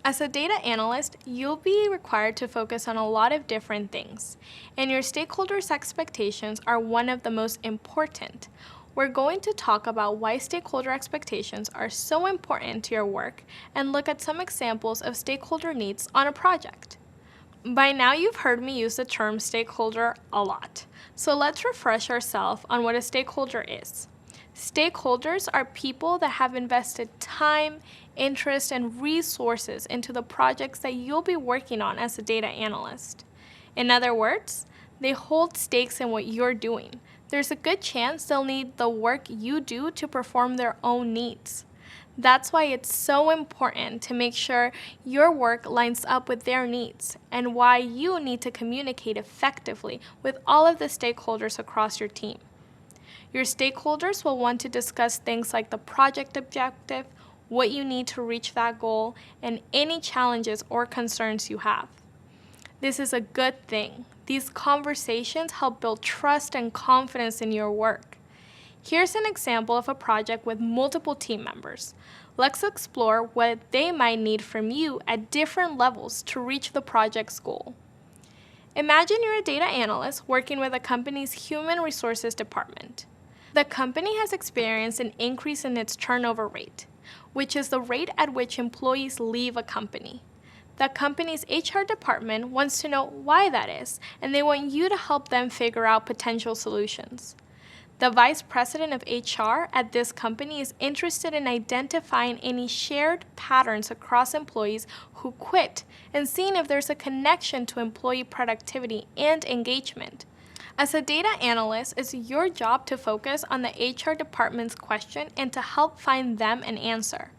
As a data analyst, you'll be required to focus on a lot of different things, and your stakeholders' expectations are one of the most important. We're going to talk about why stakeholder expectations are so important to your work and look at some examples of stakeholder needs on a project. By now, you've heard me use the term stakeholder a lot, so let's refresh ourselves on what a stakeholder is. Stakeholders are people that have invested time, interest, and resources into the projects that you'll be working on as a data analyst. In other words, they hold stakes in what you're doing. There's a good chance they'll need the work you do to perform their own needs. That's why it's so important to make sure your work lines up with their needs, and why you need to communicate effectively with all of the stakeholders across your team. Your stakeholders will want to discuss things like the project objective, what you need to reach that goal, and any challenges or concerns you have. This is a good thing. These conversations help build trust and confidence in your work. Here's an example of a project with multiple team members. Let's explore what they might need from you at different levels to reach the project's goal. Imagine you're a data analyst working with a company's human resources department. The company has experienced an increase in its turnover rate, which is the rate at which employees leave a company. The company's HR department wants to know why that is, and they want you to help them figure out potential solutions. The vice president of HR at this company is interested in identifying any shared patterns across employees who quit and seeing if there's a connection to employee productivity and engagement. As a data analyst, it's your job to focus on the HR department's question and to help find them an answer.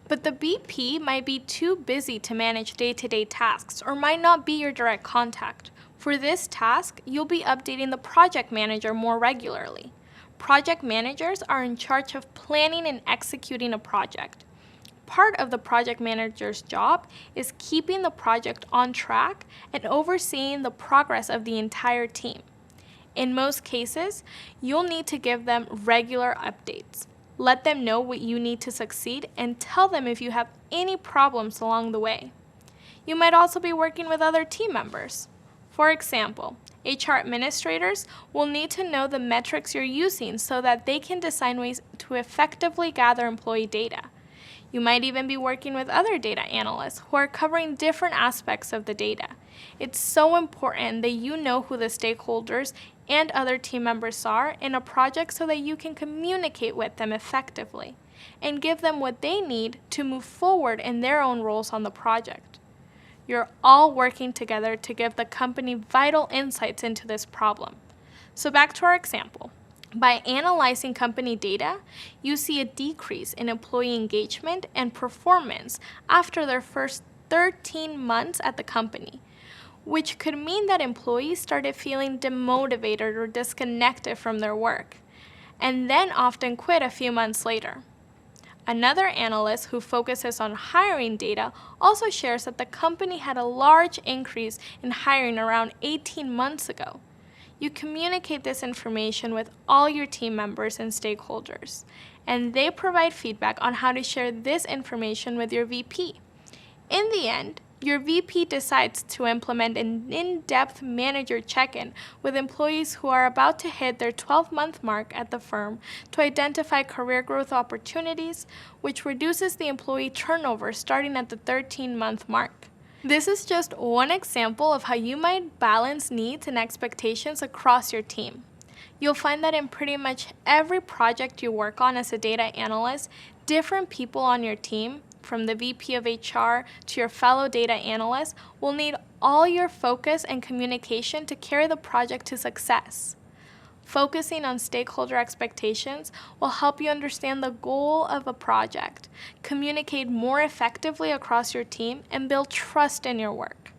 But the BP might be too busy to manage day-to-day tasks or might not be your direct contact. For this task, you'll be updating the project manager more regularly. Project managers are in charge of planning and executing a project. Part of the project manager's job is keeping the project on track and overseeing the progress of the entire team. In most cases, you'll need to give them regular updates. Let them know what you need to succeed and tell them if you have any problems along the way. You might also be working with other team members. For example, HR administrators will need to know the metrics you're using so that they can design ways to effectively gather employee data. You might even be working with other data analysts who are covering different aspects of the data. It's so important that you know who the stakeholders and other team members are in a project so that you can communicate with them effectively and give them what they need to move forward in their own roles on the project. You're all working together to give the company vital insights into this problem. So back to our example. By analyzing company data, you see a decrease in employee engagement and performance after their first 13 months at the company, which could mean that employees started feeling demotivated or disconnected from their work, and then often quit a few months later. Another analyst who focuses on hiring data also shares that the company had a large increase in hiring around 18 months ago. You communicate this information with all your team members and stakeholders, and they provide feedback on how to share this information with your VP. In the end, your VP decides to implement an in-depth manager check-in with employees who are about to hit their 12-month mark at the firm to identify career growth opportunities, which reduces the employee turnover starting at the 13-month mark. This is just one example of how you might balance needs and expectations across your team. You'll find that in pretty much every project you work on as a data analyst, different people on your team, from the VP of HR to your fellow data analysts, will need all your focus and communication to carry the project to success. Focusing on stakeholder expectations will help you understand the goal of a project, communicate more effectively across your team, and build trust in your work.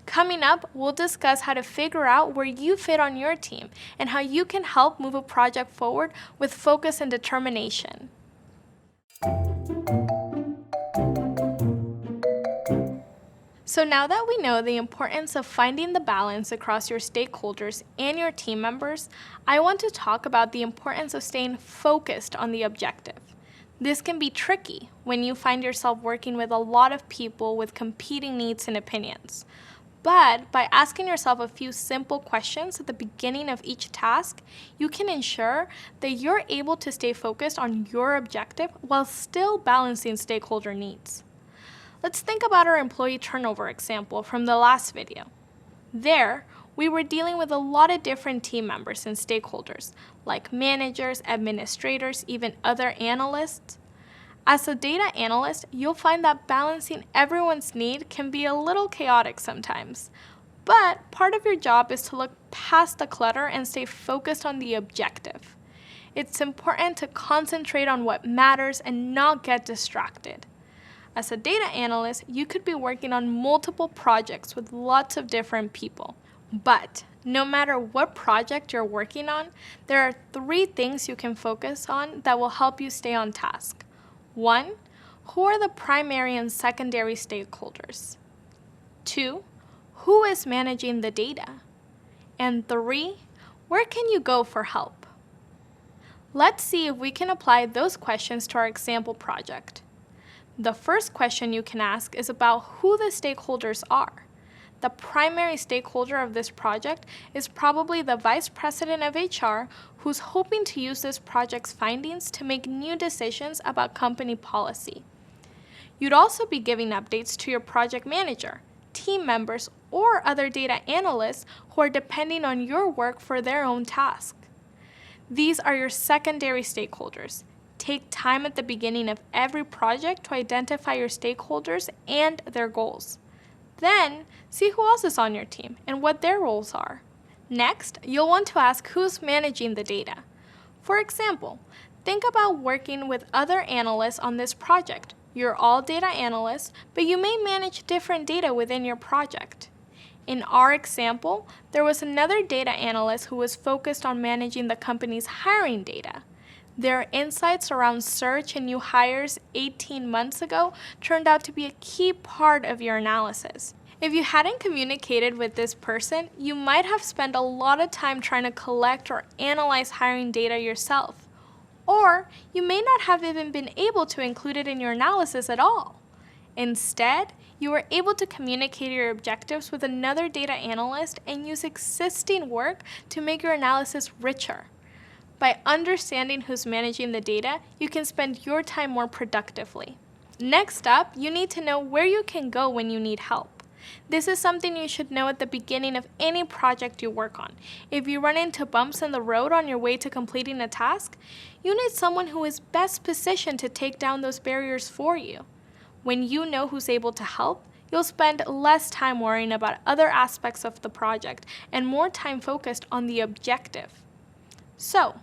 Coming up, we'll discuss how to figure out where you fit on your team and how you can help move a project forward with focus and determination. So now that we know the importance of finding the balance across your stakeholders and your team members, I want to talk about the importance of staying focused on the objective. This can be tricky when you find yourself working with a lot of people with competing needs and opinions. But by asking yourself a few simple questions at the beginning of each task, you can ensure that you're able to stay focused on your objective while still balancing stakeholder needs. Let's think about our employee turnover example from the last video. There, we were dealing with a lot of different team members and stakeholders, like managers, administrators, even other analysts. As a data analyst, you'll find that balancing everyone's need can be a little chaotic sometimes. But part of your job is to look past the clutter and stay focused on the objective. It's important to concentrate on what matters and not get distracted. As a data analyst, you could be working on multiple projects with lots of different people. But no matter what project you're working on, there are 3 things you can focus on that will help you stay on task. 1. Who are the primary and secondary stakeholders? 2. Who is managing the data? And 3. Where can you go for help? Let's see if we can apply those questions to our example project. The first question you can ask is about who the stakeholders are. The primary stakeholder of this project is probably the vice president of HR who's hoping to use this project's findings to make new decisions about company policy. You'd also be giving updates to your project manager, team members, or other data analysts who are depending on your work for their own task. These are your secondary stakeholders. Take time at the beginning of every project to identify your stakeholders and their goals. Then, see who else is on your team and what their roles are. Next, you'll want to ask who's managing the data. For example, think about working with other analysts on this project. You're all data analysts, but you may manage different data within your project. In our example, there was another data analyst who was focused on managing the company's hiring data. Their insights around search and new hires 18 months ago turned out to be a key part of your analysis. If you hadn't communicated with this person, you might have spent a lot of time trying to collect or analyze hiring data yourself. Or you may not have even been able to include it in your analysis at all. Instead, you were able to communicate your objectives with another data analyst and use existing work to make your analysis richer. By understanding who's managing the data, you can spend your time more productively. Next up, you need to know where you can go when you need help. This is something you should know at the beginning of any project you work on. If you run into bumps in the road on your way to completing a task, you need someone who is best positioned to take down those barriers for you. When you know who's able to help, you'll spend less time worrying about other aspects of the project and more time focused on the objective. So,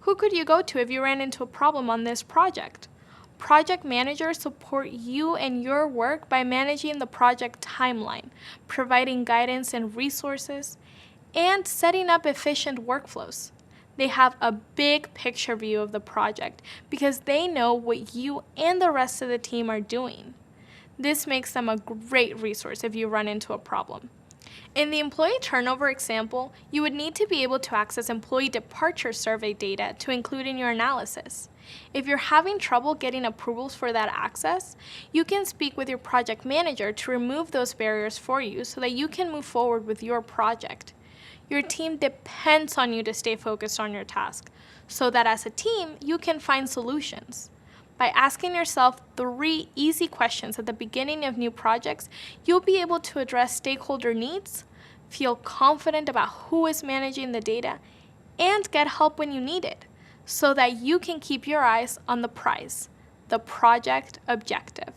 who could you go to if you ran into a problem on this project? Project managers support you and your work by managing the project timeline, providing guidance and resources, and setting up efficient workflows. They have a big picture view of the project because they know what you and the rest of the team are doing. This makes them a great resource if you run into a problem. In the employee turnover example, you would need to be able to access employee departure survey data to include in your analysis. If you're having trouble getting approvals for that access, you can speak with your project manager to remove those barriers for you so that you can move forward with your project. Your team depends on you to stay focused on your task, so that as a team, you can find solutions. By asking yourself 3 easy questions at the beginning of new projects, you'll be able to address stakeholder needs, feel confident about who is managing the data, and get help when you need it, so that you can keep your eyes on the prize, the project objective.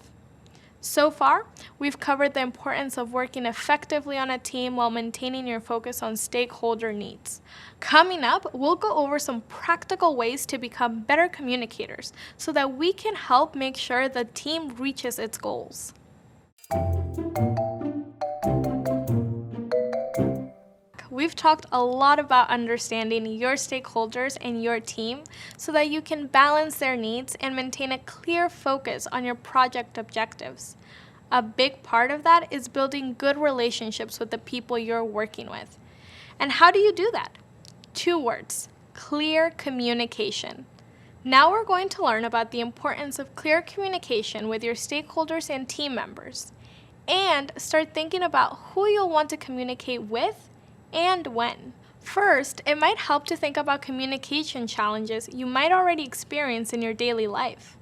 So far, we've covered the importance of working effectively on a team while maintaining your focus on stakeholder needs. Coming up, we'll go over some practical ways to become better communicators so that we can help make sure the team reaches its goals. We've talked a lot about understanding your stakeholders and your team so that you can balance their needs and maintain a clear focus on your project objectives. A big part of that is building good relationships with the people you're working with. And how do you do that? 2 words: clear communication. Now we're going to learn about the importance of clear communication with your stakeholders and team members, and start thinking about who you'll want to communicate with and when. First, it might help to think about communication challenges you might already experience in your daily life.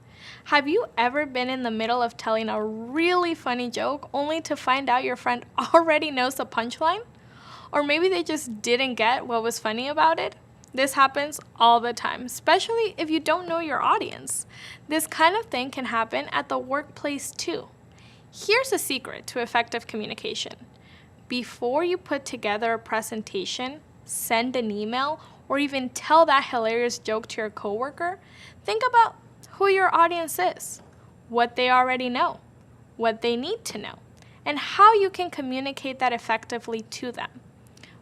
Have you ever been in the middle of telling a really funny joke only to find out your friend already knows the punchline? Or maybe they just didn't get what was funny about it? This happens all the time, especially if you don't know your audience. This kind of thing can happen at the workplace too. Here's a secret to effective communication. Before you put together a presentation, send an email, or even tell that hilarious joke to your coworker, think about who your audience is, what they already know, what they need to know, and how you can communicate that effectively to them.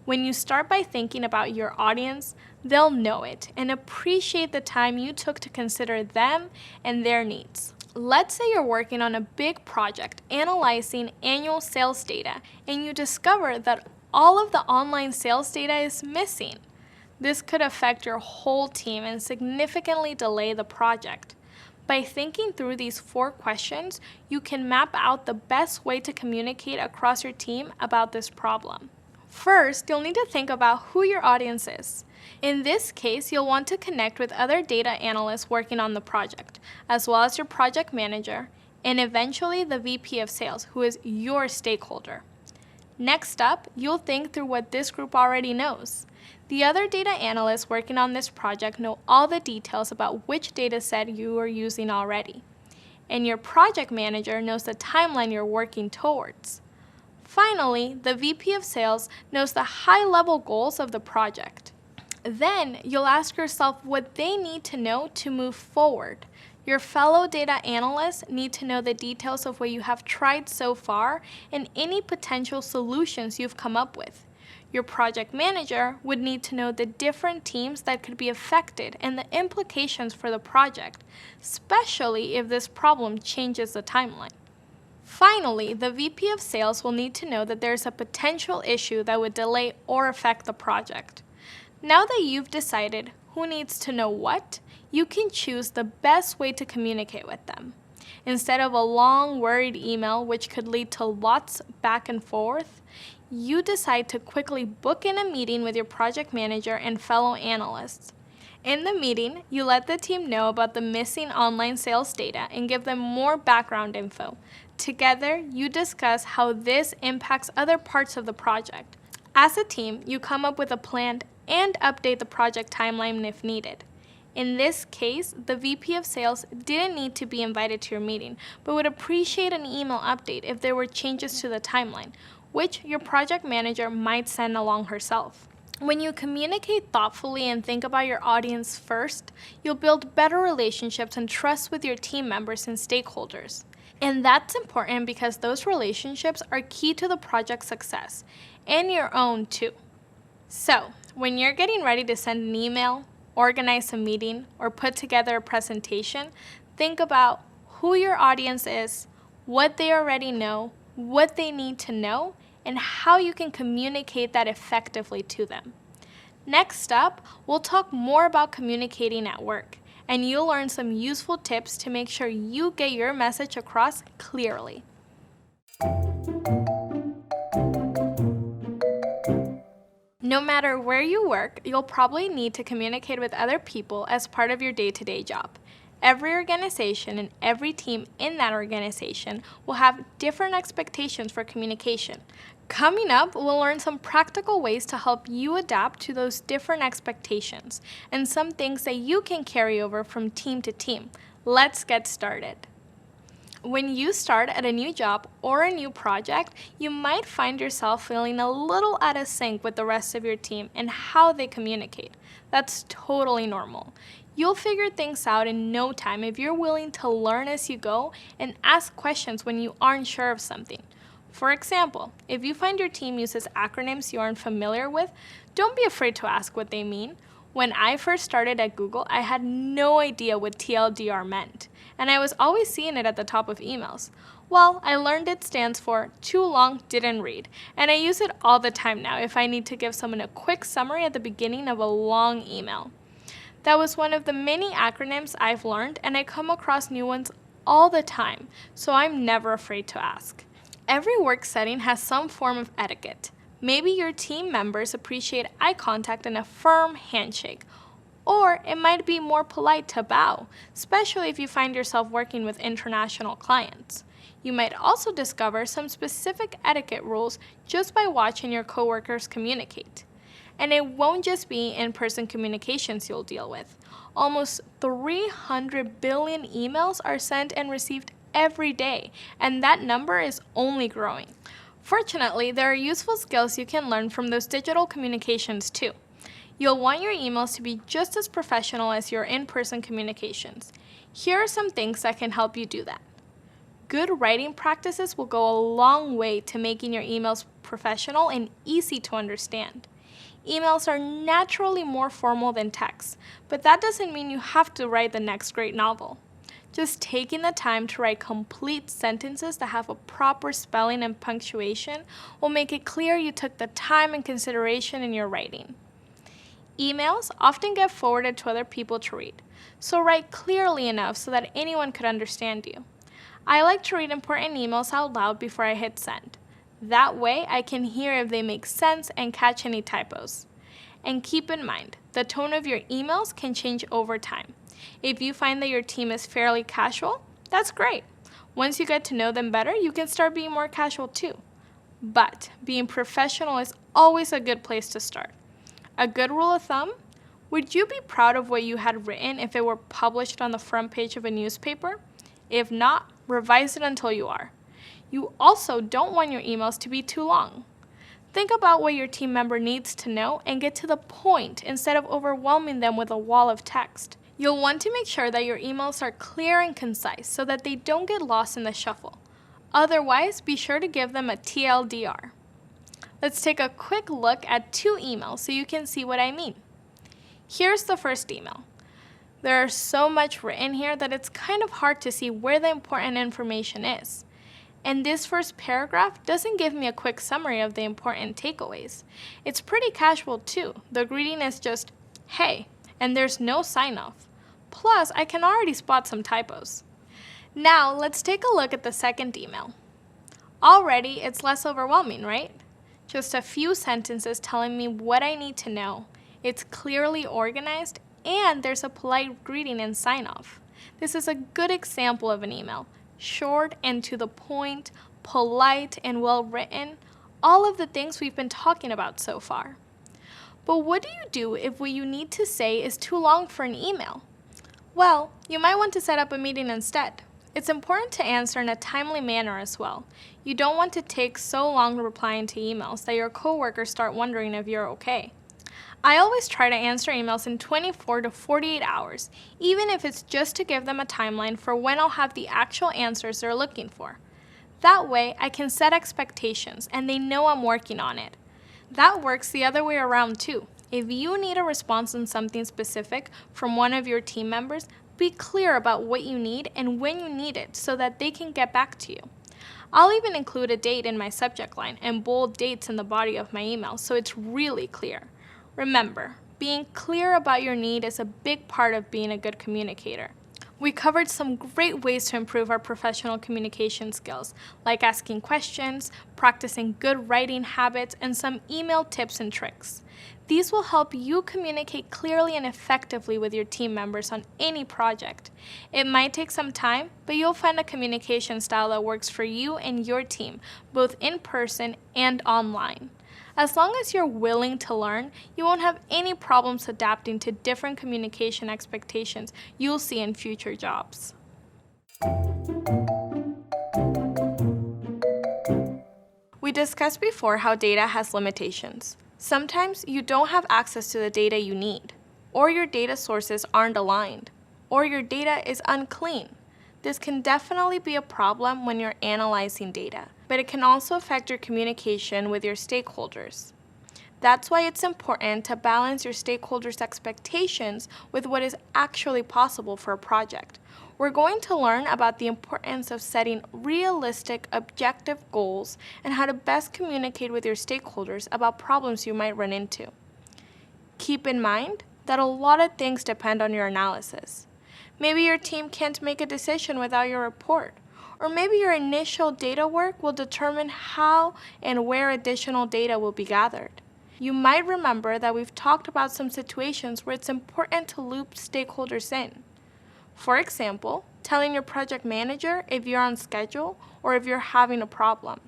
When you start by thinking about your audience, they'll know it and appreciate the time you took to consider them and their needs. Let's say you're working on a big project analyzing annual sales data, and you discover that all of the online sales data is missing. This could affect your whole team and significantly delay the project. By thinking through these 4 questions, you can map out the best way to communicate across your team about this problem. First, you'll need to think about who your audience is. In this case, you'll want to connect with other data analysts working on the project, as well as your project manager, and eventually the VP of Sales, who is your stakeholder. Next up, you'll think through what this group already knows. The other data analysts working on this project know all the details about which data set you are using already. And your project manager knows the timeline you're working towards. Finally, the VP of Sales knows the high-level goals of the project. Then, you'll ask yourself what they need to know to move forward. Your fellow data analysts need to know the details of what you have tried so far and any potential solutions you've come up with. Your project manager would need to know the different teams that could be affected and the implications for the project, especially if this problem changes the timeline. Finally, the VP of Sales will need to know that there's a potential issue that would delay or affect the project. Now that you've decided who needs to know what, you can choose the best way to communicate with them. Instead of a long, worried email which could lead to lots back and forth, you decide to quickly book in a meeting with your project manager and fellow analysts. In the meeting, you let the team know about the missing online sales data and give them more background info. Together, you discuss how this impacts other parts of the project. As a team, you come up with a plan and update the project timeline if needed. In this case, the VP of Sales didn't need to be invited to your meeting, but would appreciate an email update if there were changes to the timeline, which your project manager might send along herself. When you communicate thoughtfully and think about your audience first, you'll build better relationships and trust with your team members and stakeholders. And that's important because those relationships are key to the project's success, and your own too. So, when you're getting ready to send an email, organize a meeting, or put together a presentation, think about who your audience is, what they already know, what they need to know, and how you can communicate that effectively to them. Next up, we'll talk more about communicating at work, and you'll learn some useful tips to make sure you get your message across clearly. No matter where you work, you'll probably need to communicate with other people as part of your day-to-day job. Every organization and every team in that organization will have different expectations for communication. Coming up, we'll learn some practical ways to help you adapt to those different expectations and some things that you can carry over from team to team. Let's get started. When you start at a new job or a new project, you might find yourself feeling a little out of sync with the rest of your team and how they communicate. That's totally normal. You'll figure things out in no time if you're willing to learn as you go and ask questions when you aren't sure of something. For example, if you find your team uses acronyms you aren't familiar with, don't be afraid to ask what they mean. When I first started at Google, I had no idea what TLDR meant, and I was always seeing it at the top of emails. Well, I learned it stands for Too Long Didn't Read, and I use it all the time now if I need to give someone a quick summary at the beginning of a long email. That was one of the many acronyms I've learned, and I come across new ones all the time, so I'm never afraid to ask. Every work setting has some form of etiquette. Maybe your team members appreciate eye contact and a firm handshake, or it might be more polite to bow, especially if you find yourself working with international clients. You might also discover some specific etiquette rules just by watching your coworkers communicate. And it won't just be in-person communications you'll deal with. Almost 300 billion emails are sent and received every day, and that number is only growing. Fortunately, there are useful skills you can learn from those digital communications too. You'll want your emails to be just as professional as your in-person communications. Here are some things that can help you do that. Good writing practices will go a long way to making your emails professional and easy to understand. Emails are naturally more formal than text, but that doesn't mean you have to write the next great novel. Just taking the time to write complete sentences that have a proper spelling and punctuation will make it clear you took the time and consideration in your writing. Emails often get forwarded to other people to read, so write clearly enough so that anyone could understand you. I like to read important emails out loud before I hit send. That way, I can hear if they make sense and catch any typos. And keep in mind, the tone of your emails can change over time. If you find that your team is fairly casual, that's great. Once you get to know them better, you can start being more casual too. But being professional is always a good place to start. A good rule of thumb: would you be proud of what you had written if it were published on the front page of a newspaper? If not, revise it until you are. You also don't want your emails to be too long. Think about what your team member needs to know and get to the point instead of overwhelming them with a wall of text. You'll want to make sure that your emails are clear and concise so that they don't get lost in the shuffle. Otherwise, be sure to give them a TLDR. Let's take a quick look at 2 emails so you can see what I mean. Here's the first email. There's so much written here that it's kind of hard to see where the important information is. And this first paragraph doesn't give me a quick summary of the important takeaways. It's pretty casual too. The greeting is just, "Hey," and there's no sign-off. Plus, I can already spot some typos. Now, let's take a look at the second email. Already, it's less overwhelming, right? Just a few sentences telling me what I need to know. It's clearly organized, and there's a polite greeting and sign-off. This is a good example of an email. Short and to the point, polite and well written, all of the things we've been talking about so far. But what do you do if what you need to say is too long for an email? Well, you might want to set up a meeting instead. It's important to answer in a timely manner as well. You don't want to take so long replying to emails that your coworkers start wondering if you're okay. I always try to answer emails in 24 to 48 hours, even if it's just to give them a timeline for when I'll have the actual answers they're looking for. That way, I can set expectations and they know I'm working on it. That works the other way around too. If you need a response on something specific from one of your team members, be clear about what you need and when you need it so that they can get back to you. I'll even include a date in my subject line and bold dates in the body of my email so it's really clear. Remember, being clear about your need is a big part of being a good communicator. We covered some great ways to improve our professional communication skills, like asking questions, practicing good writing habits, and some email tips and tricks. These will help you communicate clearly and effectively with your team members on any project. It might take some time, but you'll find a communication style that works for you and your team, both in person and online. As long as you're willing to learn, you won't have any problems adapting to different communication expectations you'll see in future jobs. We discussed before how data has limitations. Sometimes you don't have access to the data you need, or your data sources aren't aligned, or your data is unclean. This can definitely be a problem when you're analyzing data, but it can also affect your communication with your stakeholders. That's why it's important to balance your stakeholders' expectations with what is actually possible for a project. We're going to learn about the importance of setting realistic, objective goals and how to best communicate with your stakeholders about problems you might run into. Keep in mind, that a lot of things depend on your analysis. Maybe your team can't make a decision without your report, or maybe your initial data work will determine how and where additional data will be gathered. You might remember that we've talked about some situations where it's important to loop stakeholders in. For example, telling your project manager if you're on schedule or if you're having a problem.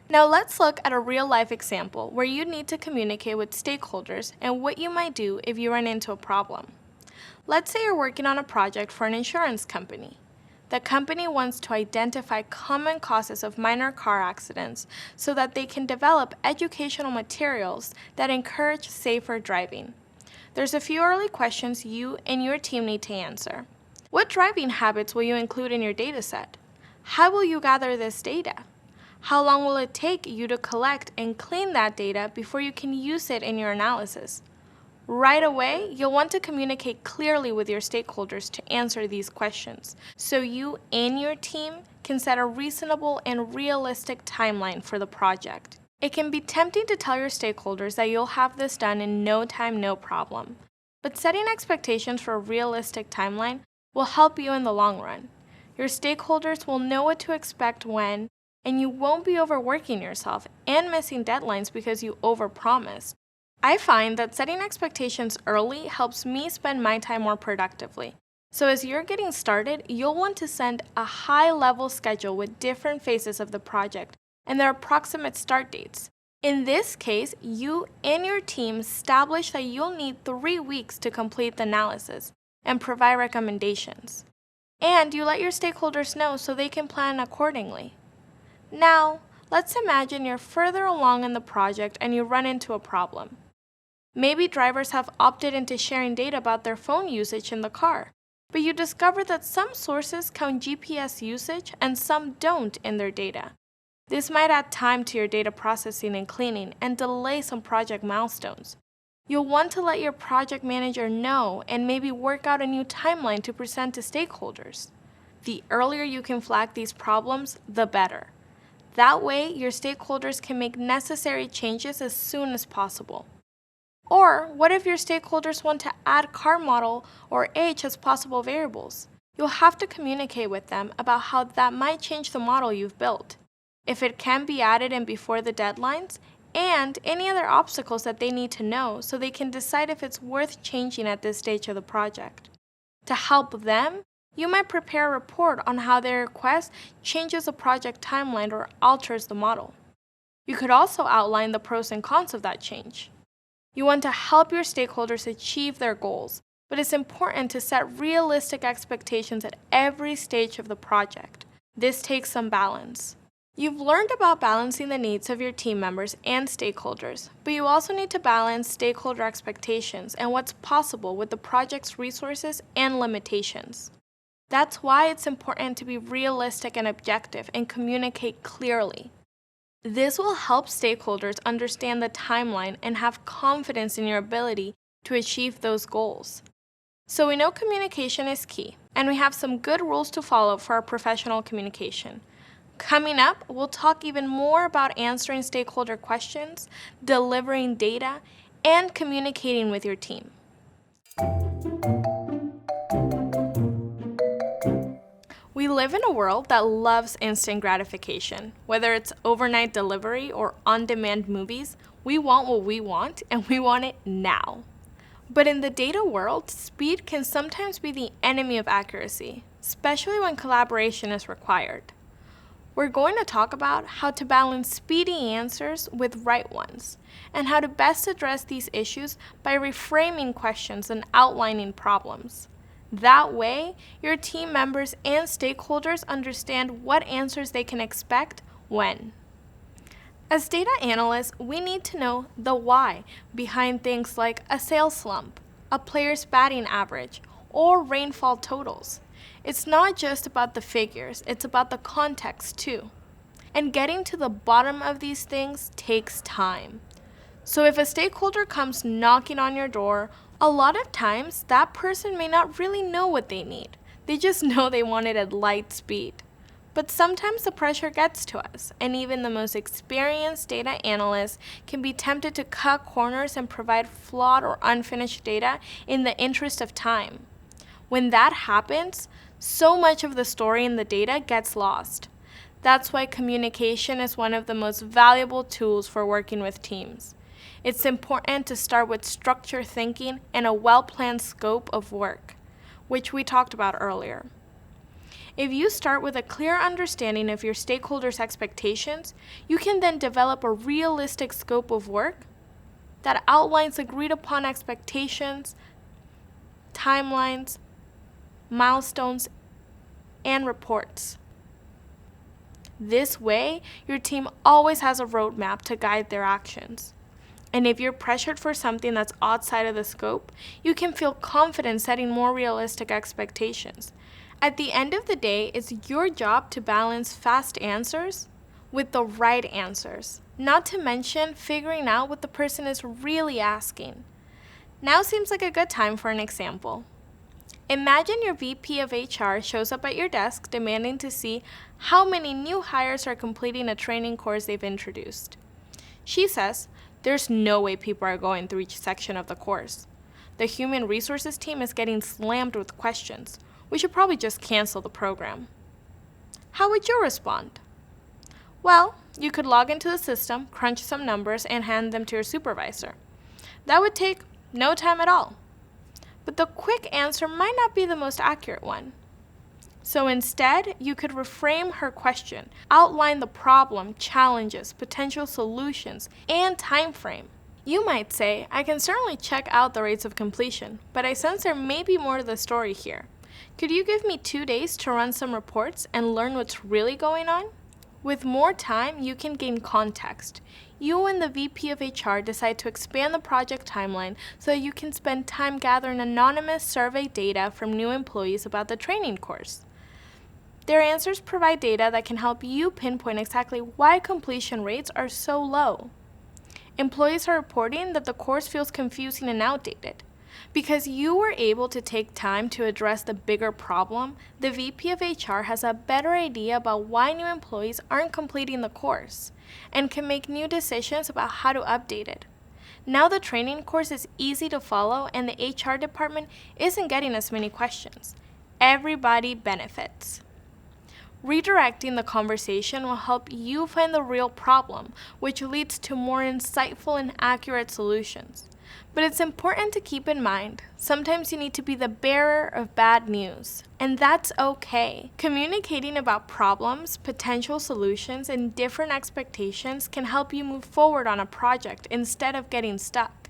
Now let's look at a real-life example where you need to communicate with stakeholders and what you might do if you run into a problem. Let's say you're working on a project for an insurance company. The company wants to identify common causes of minor car accidents so that they can develop educational materials that encourage safer driving. There's a few early questions you and your team need to answer. What driving habits will you include in your dataset? How will you gather this data? How long will it take you to collect and clean that data before you can use it in your analysis? Right away, you'll want to communicate clearly with your stakeholders to answer these questions, so you and your team can set a reasonable and realistic timeline for the project. It can be tempting to tell your stakeholders that you'll have this done in no time, no problem. But setting expectations for a realistic timeline will help you in the long run. Your stakeholders will know what to expect when, and you won't be overworking yourself and missing deadlines because you overpromised. I find that setting expectations early helps me spend my time more productively. So as you're getting started, you'll want to send a high-level schedule with different phases of the project and their approximate start dates. In this case, you and your team establish that you'll need 3 weeks to complete the analysis and provide recommendations. And you let your stakeholders know so they can plan accordingly. Now, let's imagine you're further along in the project and you run into a problem. Maybe drivers have opted into sharing data about their phone usage in the car, but you discover that some sources count GPS usage and some don't in their data. This might add time to your data processing and cleaning and delay some project milestones. You'll want to let your project manager know and maybe work out a new timeline to present to stakeholders. The earlier you can flag these problems, the better. That way, your stakeholders can make necessary changes as soon as possible. Or what if your stakeholders want to add car model or age as possible variables? You'll have to communicate with them about how that might change the model you've built, if it can be added in before the deadlines, and any other obstacles that they need to know so they can decide if it's worth changing at this stage of the project. To help them, you might prepare a report on how their request changes the project timeline or alters the model. You could also outline the pros and cons of that change. You want to help your stakeholders achieve their goals, but it's important to set realistic expectations at every stage of the project. This takes some balance. You've learned about balancing the needs of your team members and stakeholders, but you also need to balance stakeholder expectations and what's possible with the project's resources and limitations. That's why it's important to be realistic and objective and communicate clearly. This will help stakeholders understand the timeline and have confidence in your ability to achieve those goals. So we know communication is key, and we have some good rules to follow for our professional communication. Coming up, we'll talk even more about answering stakeholder questions, delivering data, and communicating with your team. We live in a world that loves instant gratification. Whether it's overnight delivery or on-demand movies, we want what we want, and we want it now. But in the data world, speed can sometimes be the enemy of accuracy, especially when collaboration is required. We're going to talk about how to balance speedy answers with right ones, and how to best address these issues by reframing questions and outlining problems. That way, your team members and stakeholders understand what answers they can expect when. As data analysts, we need to know the why behind things like a sales slump, a player's batting average, or rainfall totals. It's not just about the figures, it's about the context too. And getting to the bottom of these things takes time. So if a stakeholder comes knocking on your door, a lot of times that person may not really know what they need. They just know they want it at light speed. But sometimes the pressure gets to us, and even the most experienced data analysts can be tempted to cut corners and provide flawed or unfinished data in the interest of time. When that happens, so much of the story in the data gets lost. That's why communication is one of the most valuable tools for working with teams. It's important to start with structured thinking and a well-planned scope of work, which we talked about earlier. If you start with a clear understanding of your stakeholders' expectations, you can then develop a realistic scope of work that outlines agreed-upon expectations, timelines, milestones, and reports. This way, your team always has a roadmap to guide their actions. And if you're pressured for something that's outside of the scope, you can feel confident setting more realistic expectations. At the end of the day, it's your job to balance fast answers with the right answers, not to mention figuring out what the person is really asking. Now seems like a good time for an example. Imagine your VP of HR shows up at your desk demanding to see how many new hires are completing a training course they've introduced. She says, "There's no way people are going through each section of the course. The human resources team is getting slammed with questions. We should probably just cancel the program." How would you respond? Well, you could log into the system, crunch some numbers, and hand them to your supervisor. That would take no time at all. But the quick answer might not be the most accurate one. So instead, you could reframe her question, outline the problem, challenges, potential solutions, and time frame. You might say, "I can certainly check out the rates of completion, but I sense there may be more to the story here. Could you give me 2 days to run some reports and learn what's really going on?" With more time, you can gain context. You and the VP of HR decide to expand the project timeline so that you can spend time gathering anonymous survey data from new employees about the training course. Their answers provide data that can help you pinpoint exactly why completion rates are so low. Employees are reporting that the course feels confusing and outdated. Because you were able to take time to address the bigger problem, the VP of HR has a better idea about why new employees aren't completing the course and can make new decisions about how to update it. Now the training course is easy to follow and the HR department isn't getting as many questions. Everybody benefits. Redirecting the conversation will help you find the real problem, which leads to more insightful and accurate solutions. But it's important to keep in mind, sometimes you need to be the bearer of bad news, and that's okay. Communicating about problems, potential solutions, and different expectations can help you move forward on a project instead of getting stuck.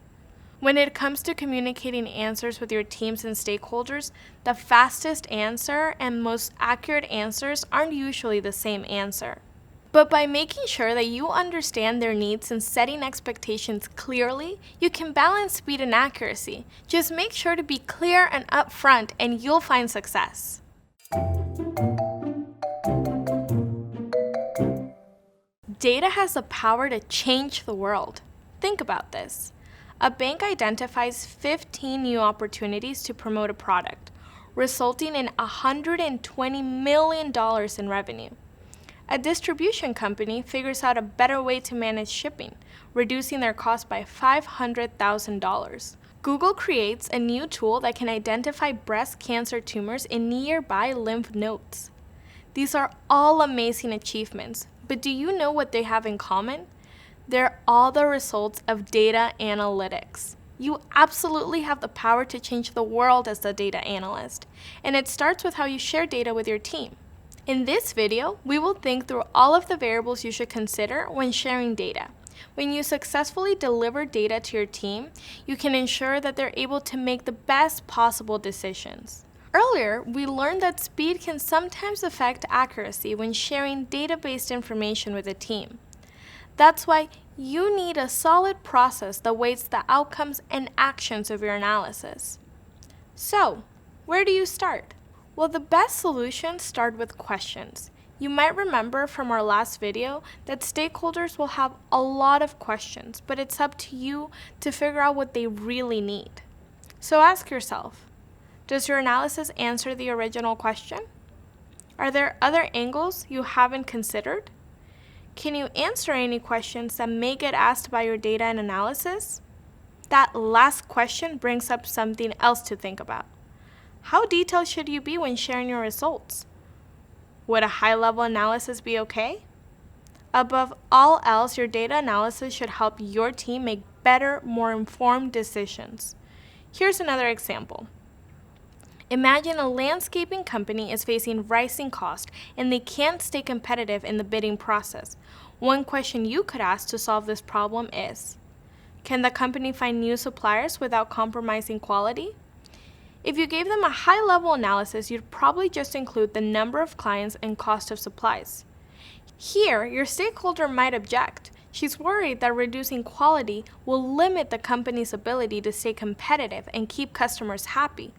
When it comes to communicating answers with your teams and stakeholders, the fastest answer and most accurate answers aren't usually the same answer. But by making sure that you understand their needs and setting expectations clearly, you can balance speed and accuracy. Just make sure to be clear and upfront, and you'll find success. Data has the power to change the world. Think about this. A bank identifies 15 new opportunities to promote a product, resulting in $120 million in revenue. A distribution company figures out a better way to manage shipping, reducing their cost by $500,000. Google creates a new tool that can identify breast cancer tumors in nearby lymph nodes. These are all amazing achievements, but do you know what they have in common? They're all the results of data analytics. You absolutely have the power to change the world as a data analyst, and it starts with how you share data with your team. In this video, we will think through all of the variables you should consider when sharing data. When you successfully deliver data to your team, you can ensure that they're able to make the best possible decisions. Earlier, we learned that speed can sometimes affect accuracy when sharing data-based information with a team. That's why you need a solid process that weights the outcomes and actions of your analysis. So, where do you start? Well, the best solutions start with questions. You might remember from our last video that stakeholders will have a lot of questions, but it's up to you to figure out what they really need. So ask yourself, does your analysis answer the original question? Are there other angles you haven't considered? Can you answer any questions that may get asked by your data and analysis? That last question brings up something else to think about. How detailed should you be when sharing your results? Would a high-level analysis be okay? Above all else, your data analysis should help your team make better, more informed decisions. Here's another example. Imagine a landscaping company is facing rising costs and they can't stay competitive in the bidding process. One question you could ask to solve this problem is, can the company find new suppliers without compromising quality? If you gave them a high-level analysis, you'd probably just include the number of clients and cost of supplies. Here, your stakeholder might object. She's worried that reducing quality will limit the company's ability to stay competitive and keep customers happy.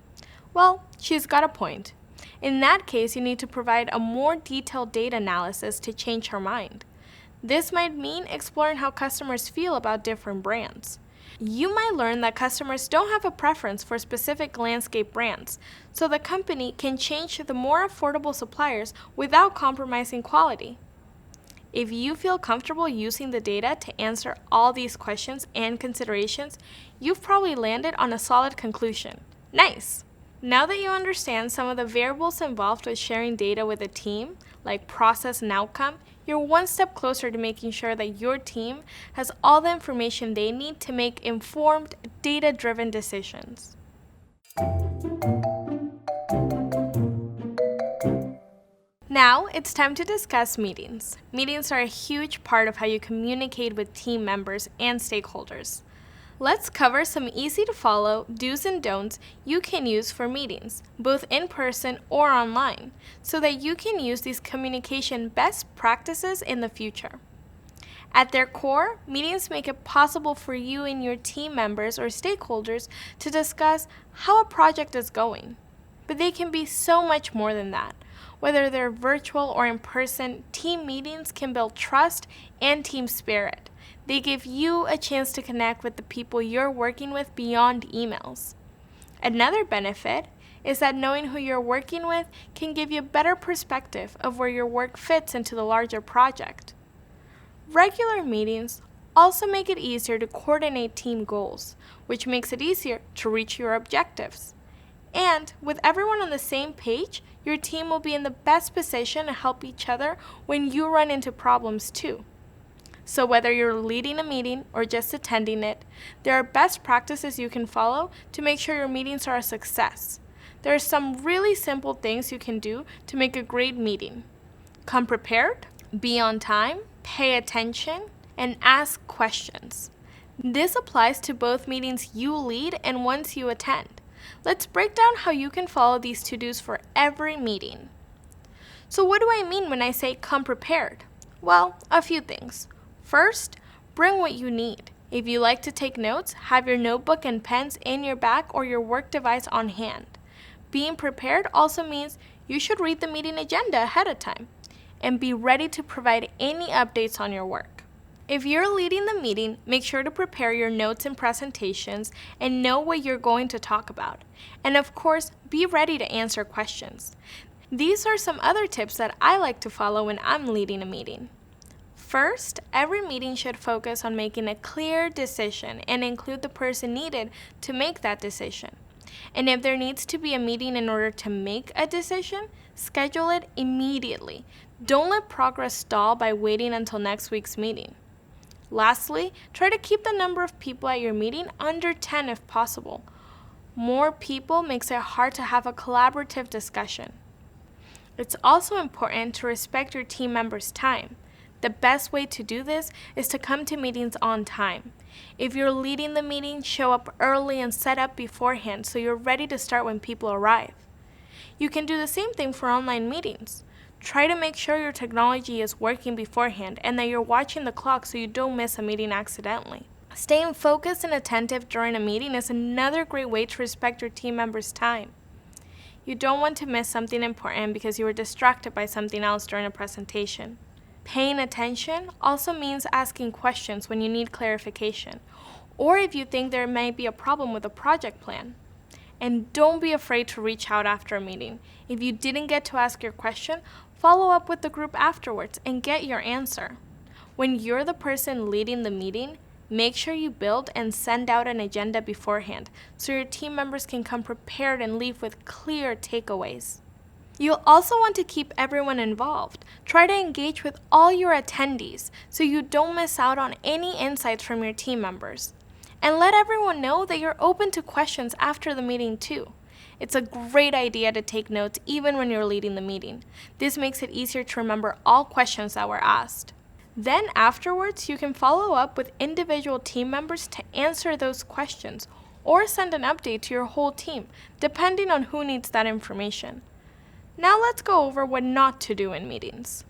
Well, she's got a point. In that case, you need to provide a more detailed data analysis to change her mind. This might mean exploring how customers feel about different brands. You might learn that customers don't have a preference for specific landscape brands, so the company can change to the more affordable suppliers without compromising quality. If you feel comfortable using the data to answer all these questions and considerations, you've probably landed on a solid conclusion. Nice! Now that you understand some of the variables involved with sharing data with a team, like process and outcome, you're one step closer to making sure that your team has all the information they need to make informed, data-driven decisions. Now, it's time to discuss meetings. Meetings are a huge part of how you communicate with team members and stakeholders. Let's cover some easy-to-follow do's and don'ts you can use for meetings, both in person or online, so that you can use these communication best practices in the future. At their core, meetings make it possible for you and your team members or stakeholders to discuss how a project is going. But they can be so much more than that. Whether they're virtual or in person, team meetings can build trust and team spirit. They give you a chance to connect with the people you're working with beyond emails. Another benefit is that knowing who you're working with can give you a better perspective of where your work fits into the larger project. Regular meetings also make it easier to coordinate team goals, which makes it easier to reach your objectives. And with everyone on the same page, your team will be in the best position to help each other when you run into problems too. So whether you're leading a meeting or just attending it, there are best practices you can follow to make sure your meetings are a success. There are some really simple things you can do to make a great meeting. Come prepared, be on time, pay attention, and ask questions. This applies to both meetings you lead and ones you attend. Let's break down how you can follow these to-dos for every meeting. So what do I mean when I say come prepared? Well, a few things. First, bring what you need. If you like to take notes, have your notebook and pens in your bag or your work device on hand. Being prepared also means you should read the meeting agenda ahead of time and be ready to provide any updates on your work. If you're leading the meeting, make sure to prepare your notes and presentations and know what you're going to talk about. And of course, be ready to answer questions. These are some other tips that I like to follow when I'm leading a meeting. First, every meeting should focus on making a clear decision and include the person needed to make that decision. And if there needs to be a meeting in order to make a decision, schedule it immediately. Don't let progress stall by waiting until next week's meeting. Lastly, try to keep the number of people at your meeting under 10 if possible. More people makes it hard to have a collaborative discussion. It's also important to respect your team members' time. The best way to do this is to come to meetings on time. If you're leading the meeting, show up early and set up beforehand so you're ready to start when people arrive. You can do the same thing for online meetings. Try to make sure your technology is working beforehand and that you're watching the clock so you don't miss a meeting accidentally. Staying focused and attentive during a meeting is another great way to respect your team members' time. You don't want to miss something important because you were distracted by something else during a presentation. Paying attention also means asking questions when you need clarification, or if you think there might be a problem with a project plan. And don't be afraid to reach out after a meeting. If you didn't get to ask your question, follow up with the group afterwards and get your answer. When you're the person leading the meeting, make sure you build and send out an agenda beforehand so your team members can come prepared and leave with clear takeaways. You'll also want to keep everyone involved. Try to engage with all your attendees so you don't miss out on any insights from your team members. And let everyone know that you're open to questions after the meeting too. It's a great idea to take notes even when you're leading the meeting. This makes it easier to remember all questions that were asked. Then afterwards, you can follow up with individual team members to answer those questions or send an update to your whole team, depending on who needs that information. Now let's go over what not to do in meetings.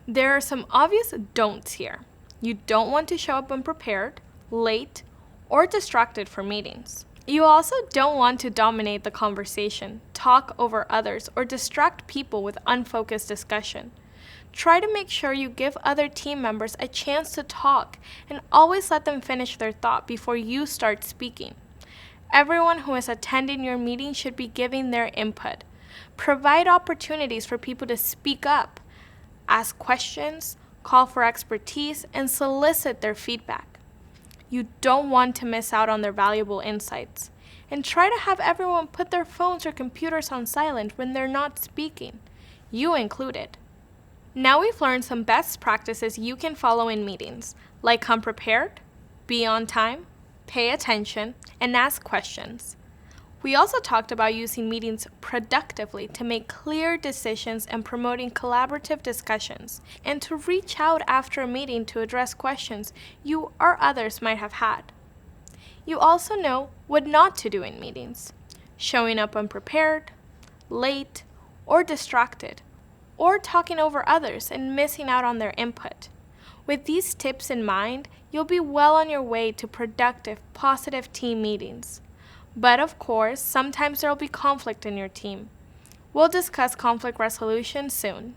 There are some obvious don'ts here. You don't want to show up unprepared, late, or distracted for meetings. You also don't want to dominate the conversation, talk over others, or distract people with unfocused discussion. Try to make sure you give other team members a chance to talk and always let them finish their thought before you start speaking. Everyone who is attending your meeting should be giving their input. Provide opportunities for people to speak up, ask questions, call for expertise, and solicit their feedback. You don't want to miss out on their valuable insights. And try to have everyone put their phones or computers on silent when they're not speaking, you included. Now we've learned some best practices you can follow in meetings, like come prepared, be on time, pay attention, and ask questions. We also talked about using meetings productively to make clear decisions and promoting collaborative discussions, and to reach out after a meeting to address questions you or others might have had. You also know what not to do in meetings: showing up unprepared, late, or distracted, or talking over others and missing out on their input. With these tips in mind, you'll be well on your way to productive, positive team meetings. But of course, sometimes there will be conflict in your team. We'll discuss conflict resolution soon.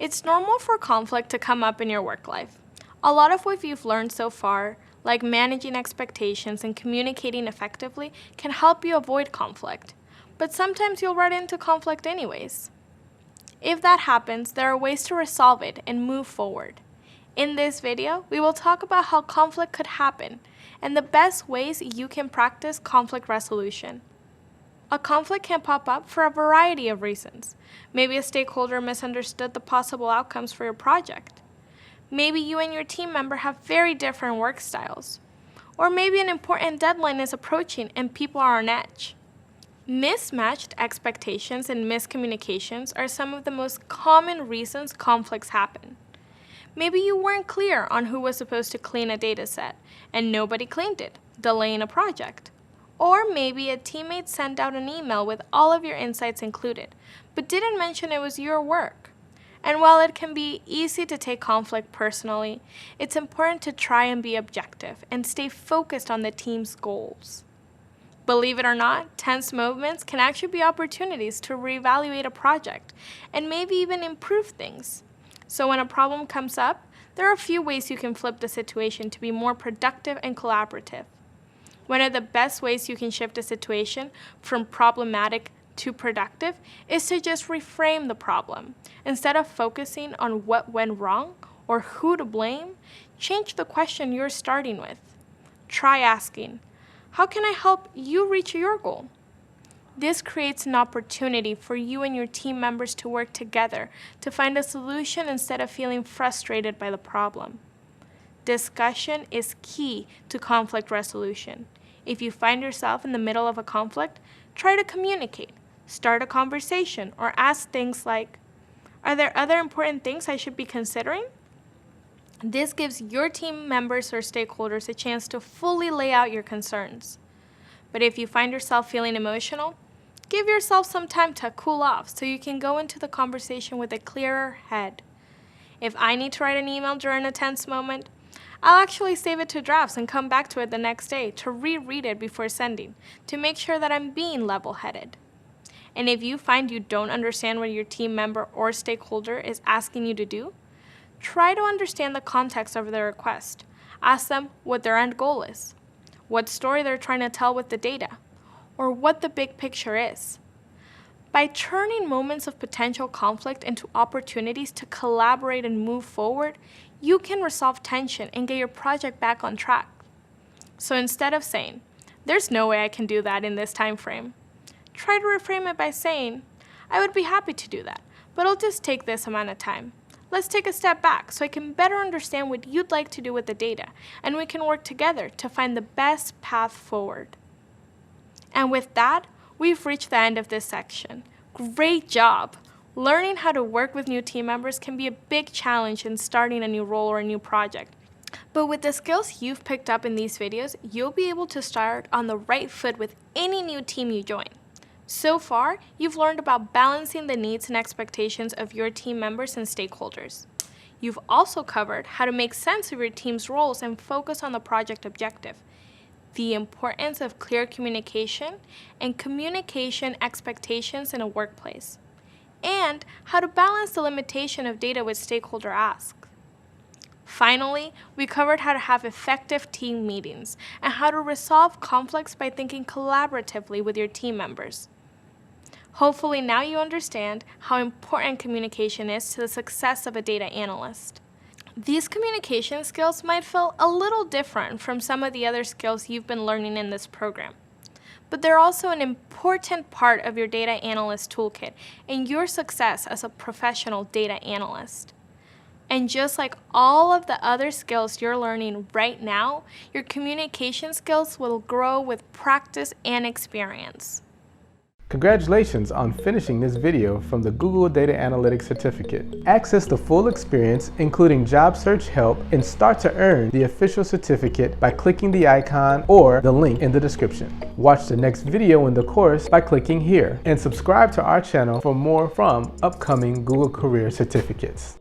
It's normal for conflict to come up in your work life. A lot of what you've learned so far, like managing expectations and communicating effectively, can help you avoid conflict. But sometimes you'll run into conflict anyways. If that happens, there are ways to resolve it and move forward. In this video, we will talk about how conflict could happen and the best ways you can practice conflict resolution. A conflict can pop up for a variety of reasons. Maybe a stakeholder misunderstood the possible outcomes for your project. Maybe you and your team member have very different work styles. Or maybe an important deadline is approaching and people are on edge. Mismatched expectations and miscommunications are some of the most common reasons conflicts happen. Maybe you weren't clear on who was supposed to clean a data set, and nobody cleaned it, delaying a project. Or maybe a teammate sent out an email with all of your insights included, but didn't mention it was your work. And while it can be easy to take conflict personally, it's important to try and be objective and stay focused on the team's goals. Believe it or not, tense moments can actually be opportunities to reevaluate a project and maybe even improve things. So when a problem comes up, there are a few ways you can flip the situation to be more productive and collaborative. One of the best ways you can shift a situation from problematic to productive is to just reframe the problem. Instead of focusing on what went wrong or who to blame, change the question you're starting with. Try asking, how can I help you reach your goal? This creates an opportunity for you and your team members to work together to find a solution instead of feeling frustrated by the problem. Discussion is key to conflict resolution. If you find yourself in the middle of a conflict, try to communicate, start a conversation, or ask things like, are there other important things I should be considering? This gives your team members or stakeholders a chance to fully lay out your concerns. But if you find yourself feeling emotional, give yourself some time to cool off so you can go into the conversation with a clearer head. If I need to write an email during a tense moment, I'll actually save it to drafts and come back to it the next day to reread it before sending, to make sure that I'm being level-headed. And if you find you don't understand what your team member or stakeholder is asking you to do, try to understand the context of their request. Ask them what their end goal is, what story they're trying to tell with the data, or what the big picture is. By turning moments of potential conflict into opportunities to collaborate and move forward, you can resolve tension and get your project back on track. So instead of saying, "There's no way I can do that in this time frame," try to reframe it by saying, "I would be happy to do that, but it'll just take this amount of time. Let's take a step back so I can better understand what you'd like to do with the data, and we can work together to find the best path forward." And with that, we've reached the end of this section. Great job! Learning how to work with new team members can be a big challenge in starting a new role or a new project. But with the skills you've picked up in these videos, you'll be able to start on the right foot with any new team you join. So far, you've learned about balancing the needs and expectations of your team members and stakeholders. You've also covered how to make sense of your team's roles and focus on the project objective, the importance of clear communication and communication expectations in a workplace, and how to balance the limitation of data with stakeholder asks. Finally, we covered how to have effective team meetings and how to resolve conflicts by thinking collaboratively with your team members. Hopefully now you understand how important communication is to the success of a data analyst. These communication skills might feel a little different from some of the other skills you've been learning in this program, but they're also an important part of your data analyst toolkit and your success as a professional data analyst. And just like all of the other skills you're learning right now, your communication skills will grow with practice and experience. Congratulations on finishing this video from the Google Data Analytics Certificate. Access the full experience, including job search help, and start to earn the official certificate by clicking the icon or the link in the description. Watch the next video in the course by clicking here, and subscribe to our channel for more from upcoming Google Career certificates.